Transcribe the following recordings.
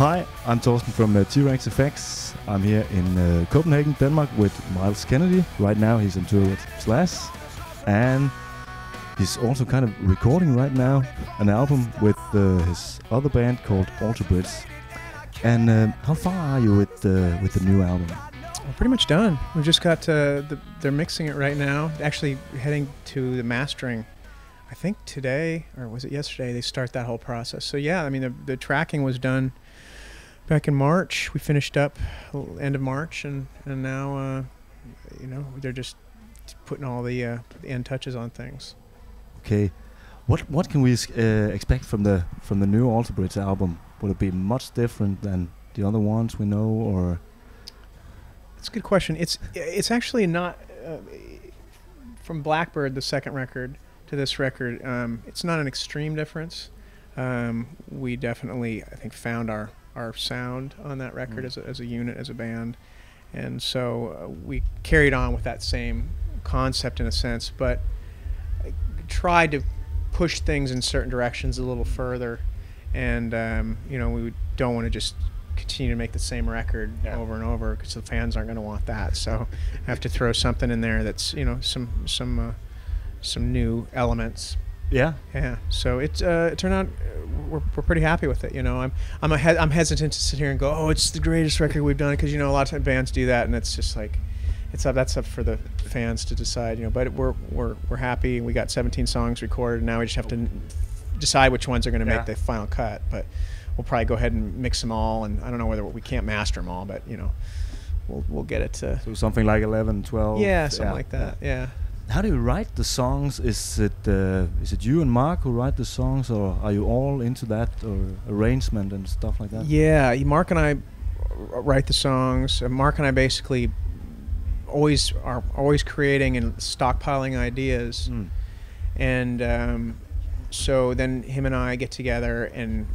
Hi, I'm Torsten from T-Rex FX. I'm here in Copenhagen, Denmark with Myles Kennedy. Right now he's on tour with Slash, and he's also kind of recording right now an album with his other band called Alter Bridge. And how far are you with the new album? We're pretty much done. We've just got they're mixing it right now. Actually heading to the mastering. I think today, or was it yesterday, they start that whole process. So yeah, I mean the tracking was done back in March. We finished up end of March, and now you know, they're just putting all the end touches on things. Okay, what can we expect from the new Alter Bridge album? Will it be much different than the other ones we know, or? That's a good question. It's actually not from Blackbird, the second record, to this record. It's not an extreme difference. We definitely, I think, found our sound on that record as a unit, as a band, and so we carried on with that same concept in a sense, but tried to push things in certain directions a little further, and you know, we don't want to just continue to make the same record over and over, because the fans aren't going to want that. So I have to throw something in there that's, you know, some new elements. Yeah. So it turned out we're pretty happy with it. You know, I'm hesitant to sit here and go, oh, it's the greatest record we've done, because, you know, a lot of times bands do that, and it's just like, that's up for the fans to decide. You know, but we're happy. We got 17 songs recorded, and now we just have to decide which ones are going to make the final cut. But we'll probably go ahead and mix them all, and I don't know whether we can't master them all, but, you know, we'll get it to... So something like 11, 12? Yeah, something like that, yeah. How do you write the songs? Is it you and Mark who write the songs, or are you all into that, or arrangement and stuff like that? Yeah, Mark and I write the songs. Mark and I basically are always creating and stockpiling ideas. And so then him and I get together, and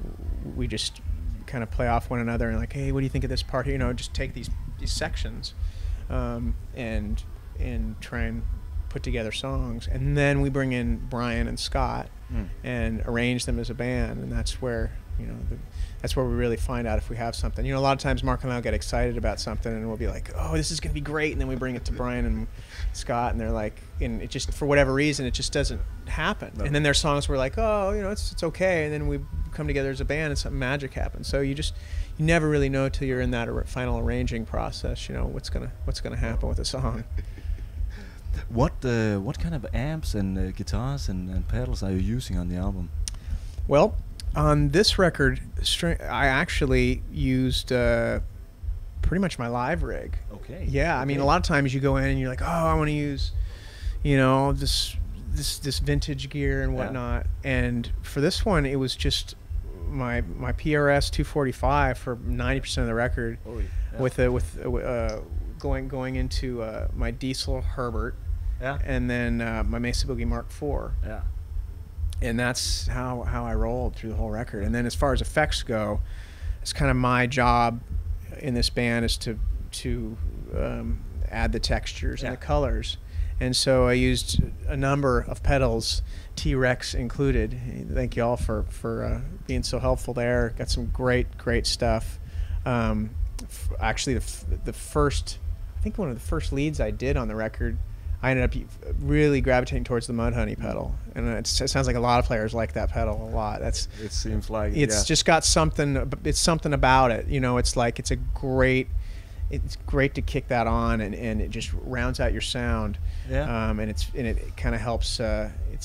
we just kind of play off one another, and like, hey, what do you think of this part here? You know, just take these sections and try and put together songs, and then we bring in Brian and Scott and arrange them as a band, and that's where, you know, that's where we really find out if we have something. You know, a lot of times Mark and I will get excited about something, and we'll be like, oh, this is going to be great, and then we bring it to Brian and Scott, and they're like, and it just, for whatever reason, it just doesn't happen. And then there's songs where we're like, oh, you know, it's okay, and then we come together as a band, and something magic happens. So you never really know till you're in that final arranging process, you know, what's gonna happen with a song. What kind of amps and guitars and pedals are you using on the album? Well, on this record, I actually used pretty much my live rig. Okay. Yeah, I mean, a lot of times you go in and you're like, oh, I want to use, you know, this vintage gear and whatnot. And for this one, it was just my PRS 245 for 90% of the record, with going into my Diesel Herbert, and then my Mesa Boogie Mark IV. Yeah. And that's how I rolled through the whole record. And then as far as effects go, it's kind of my job in this band is to add the textures and the colors. And so I used a number of pedals, T-Rex included. Thank you all for being so helpful there. Got some great stuff. Actually, the first, I think one of the first leads I did on the record, I ended up really gravitating towards the Mudhoney pedal, and it sounds like a lot of players like that pedal a lot. It seems like it's just got something. It's something about it, you know. It's like it's great to kick that on, and it just rounds out your sound. Yeah. And it kind of helps. It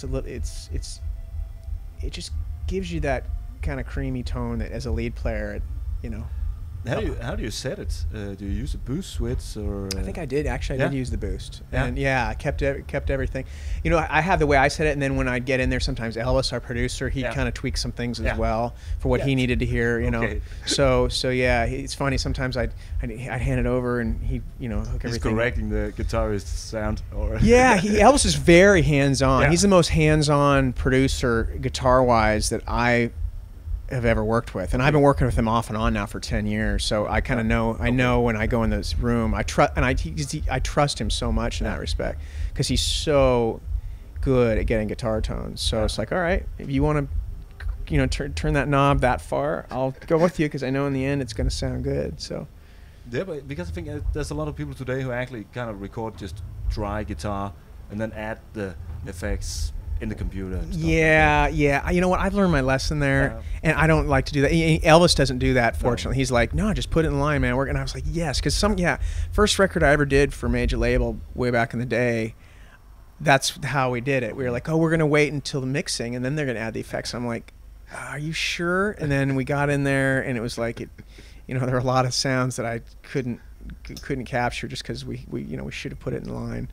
just gives you that kind of creamy tone that as a lead player, you know. How do you set it? Do you use a boost switch, or? I think I did. Actually, I did use the boost, and I kept everything. You know, I have the way I set it, and then when I'd get in there, sometimes Elvis, our producer, he'd kind of tweak some things as well for what he needed to hear. You know, so yeah, it's funny. Sometimes I'd hand it over, and he, you know, hook everything. He's correcting the guitarist's sound, or Elvis is very hands-on. Yeah. He's the most hands-on producer guitar-wise that I have ever worked with, and I've been working with him off and on now for 10 years, so I kind of know. I know when I go in this room, I trust him so much in that respect, because he's so good at getting guitar tones. So it's like, all right, if you want to you know, turn that knob that far, I'll go with you because I know in the end it's going to sound good. So. Yeah, but because I think there's a lot of people today who actually kind of record just dry guitar and then add the effects in the computer. And stuff Yeah. You know what? I've learned my lesson there, and I don't like to do that. Elvis doesn't do that, fortunately. No. He's like, no, just put it in line, man. And I was like, yes, because first record I ever did for a major label way back in the day, that's how we did it. We were like, oh, we're going to wait until the mixing, and then they're going to add the effects. I'm like, are you sure? And then we got in there, and it was like you know, there were a lot of sounds that I couldn't capture just because we should have put it in line.